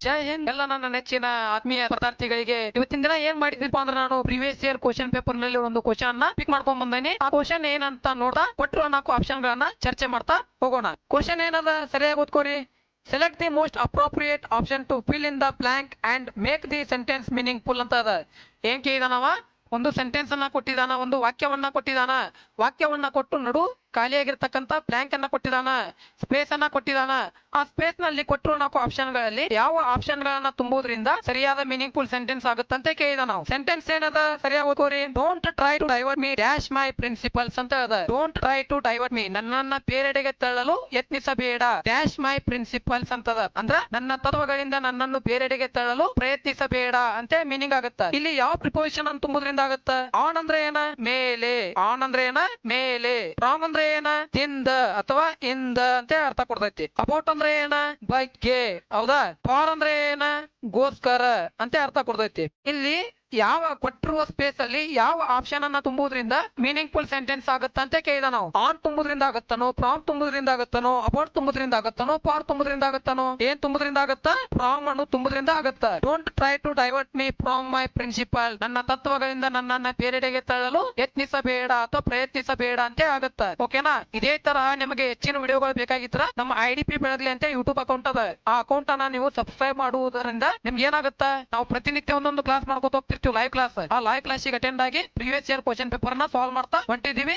ಜೈ ಹಿಂದ್ ಎಲ್ಲ ನನ್ನ ನೆಚ್ಚಿನ ಆತ್ಮೀಯ ಪದಾರ್ಥಿಗಳಿಗೆ ಇವತ್ತಿನ ದಿನ ಏನ್ ಮಾಡಿದ್ವಿಪ್ಪ ಅಂದ್ರೆ ನಾನು ಪ್ರೀವಿಯಸ್ ಇಯರ್ ಕ್ವಶನ್ ಪೇಪರ್ ನಲ್ಲಿ ಒಂದು ಕ್ವಶನ್ ಅನ್ನ ಪಿಕ್ ಮಾಡ್ಕೊಂಡ್ ಬಂದೇನಿ. ಆ ಕ್ವಶನ್ ಏನಂತ ನೋಡ್ತಾ ಕೊಟ್ಟಿರೋ 4 ಆಪ್ಷನ್ ಗಳನ್ನ ಚರ್ಚೆ ಮಾಡ್ತಾ ಹೋಗೋಣ. ಕ್ವಶನ್ ಏನದ ಸರಿಯಾಗಿ ಓದ್ಕೋರಿ. Select the most appropriate option to fill in the blank and make the sentence meaningful ಅಂತ ಅದ. ಏನ್ ಕೇಳಿದಾನವ? ಒಂದು ಸೆಂಟೆನ್ಸ್ ಅನ್ನ ಕೊಟ್ಟಿದಾನ, ಒಂದು ವಾಕ್ಯವನ್ನ ಕೊಟ್ಟಿದಾನ. ವಾಕ್ಯವನ್ನ ಕೊಟ್ಟು ನಡು ಖಾಲಿಯಾಗಿರ್ತಕ್ಕಂಥ ಬ್ಲಾಂಕ್ ಅನ್ನ ಕೊಟ್ಟಿದಾನ, ಸ್ಪೇಸ್ ಅನ್ನ ಕೊಟ್ಟಿದಾನ. ಆ ಸ್ಪೇಸ್ ನಲ್ಲಿ ಕೊಟ್ಟಿರೋ 4 ಆಪ್ಷನ್ ಗಳಲ್ಲಿ ಯಾವ ಆಪ್ಷನ್ ಗಳನ್ನ ತುಂಬುವುದರಿಂದ ಸರಿಯಾದ ಮೀನಿಂಗ್ ಫುಲ್ ಸೆಂಟೆನ್ಸ್ ಆಗುತ್ತಂತೆ ಕೇಳಿದ ನಾವು. ಸೆಂಟೆನ್ಸ್ ಏನದ ಸರಿಯಾಗಿ ಓದ್ಕೋರಿ. Don't try to divert me dash my principles ಅಂತ ಅದ. Don't try to divert me, ನನ್ನನ್ನ ಬೇರೆಡೆಗೆ ತಳ್ಳಲು ಯತ್ನಿಸಬೇಡ. ಡ್ಯಾಶ್ ಮೈ ಪ್ರಿನ್ಸಿಪಲ್ಸ್ ಅಂತದ. ಅಂದ್ರ ನನ್ನ ತತ್ವಗಳಿಂದ ನನ್ನನ್ನು ಬೇರೆಡೆಗೆ ತಳ್ಳಲು ಪ್ರಯತ್ನಿಸಬೇಡ ಅಂತ ಮೀನಿಂಗ್ ಆಗುತ್ತ. ಇಲ್ಲಿ ಯಾವ ಪ್ರಿಪೋಸಿಷನ್ ಅನ್ನು ತುಂಬುದ್ರಿಂದ ಆಗುತ್ತ? ಆನ್ ಅಂದ್ರೆ ಏನ? ಮೇಲೆ. ಆನ್ ಅಂದ್ರೆ ಏನ? ಮೇಲೆ. ಫ್ರಾಮ್ ಅಂದ್ರೆ ಏನ? ತಿಂದ ಅಥವಾ ಇಂದ ಅಂತ ಅರ್ಥ ಕೊಡ್ತೈತಿ. ಅಬೌಟ್ ಅಂದ್ರೆ ಏನ? ಬಗ್ಗೆ. ಹೌದಾ? ಫಾರ್ ಅಂದ್ರೆ ಏನ? ಗೋಸ್ಕರ ಅಂತ ಅರ್ಥ ಕೊಡ್ತೈತಿ. ಇಲ್ಲಿ ಯಾವ ಕೊಟ್ಟಿರುವ ಸ್ಪೇಸ್ ಅಲ್ಲಿ ಯಾವ ಆಪ್ಷನ್ ಅನ್ನ ತುಂಬುವುದರಿಂದ ಮೀನಿಂಗ್ ಫುಲ್ ಸೆಂಟೆನ್ಸ್ ಆಗುತ್ತಂತ ಕೇಳಿದ ನಾವು. ಆನ್ ತುಂಬುದ್ರಿಂದ ಆಗತ್ತನೋ, ಫ್ರಾಮ್ ತುಂಬುದ್ರಿಂದ ಆಗತ್ತನೋ, ಅಬೌಟ್ ತುಂಬುದ್ರಿಂದ ಆಗತ್ತನೋ, ಫಾರ್ ತುಂಬುದ್ರಿಂದ ಆಗತ್ತನೋ? ಏನ್ ತುಂಬುದ್ರಿಂದ ಆಗತ್ತ? ಫ್ರಾಮ್ ಅನ್ನು ತುಂಬುದ್ರಿಂದ ಆಗತ್ತ. Don't try to divert me from my principle, ನನ್ನ ತತ್ವಗಳಿಂದ ನನ್ನನ್ನ ಬೇರೆಡೆಗೆ ತಳ್ಳಲು ಯತ್ನಿಸಬೇಡ ಅಥವಾ ಪ್ರಯತ್ನಿಸಬೇಡ ಅಂತ ಆಗತ್ತ. ಓಕೆನಾ? ಇದೇ ತರ ನಿಮಗೆ ಹೆಚ್ಚಿನ ವಿಡಿಯೋಗಳು ಬೇಕಾಗಿದ್ರ ನಮ್ಮ IDP ಬೆಳಗ್ಲಿ ಅಂತ ಯೂಟ್ಯೂಬ್ ಅಕೌಂಟ್ ಅದ. ಆ ಅಕೌಂಟ್ ಅನ್ನ ನೀವು ಸಬ್ಸ್ಕ್ರೈಬ್ ಮಾಡುವುದರಿಂದ ನಿಮ್ಗೆ ಏನಾಗುತ್ತ? ನಾವು ಪ್ರತಿನಿತ್ಯ ಒಂದೊಂದು ಕ್ಲಾಸ್ ಮಾಡ್ಕೊತ ಹೋಗ್ತಿರ್ತೀವಿ, ಲೈವ್ ಕ್ಲಾಸ್. ಆ ಲೈವ್ ಕ್ಲಾಸಿಗೆ ಅಟೆಂಡ್ ಆಗಿ ಪ್ರೀವಿಯಸ್ ಇಯರ್ ಕ್ವಶನ್ ಪೇಪರ್ ನ ಸಾಲ್ವ್ ಮಾಡ್ತಾ ಹೊಂಟಿದೀವಿ.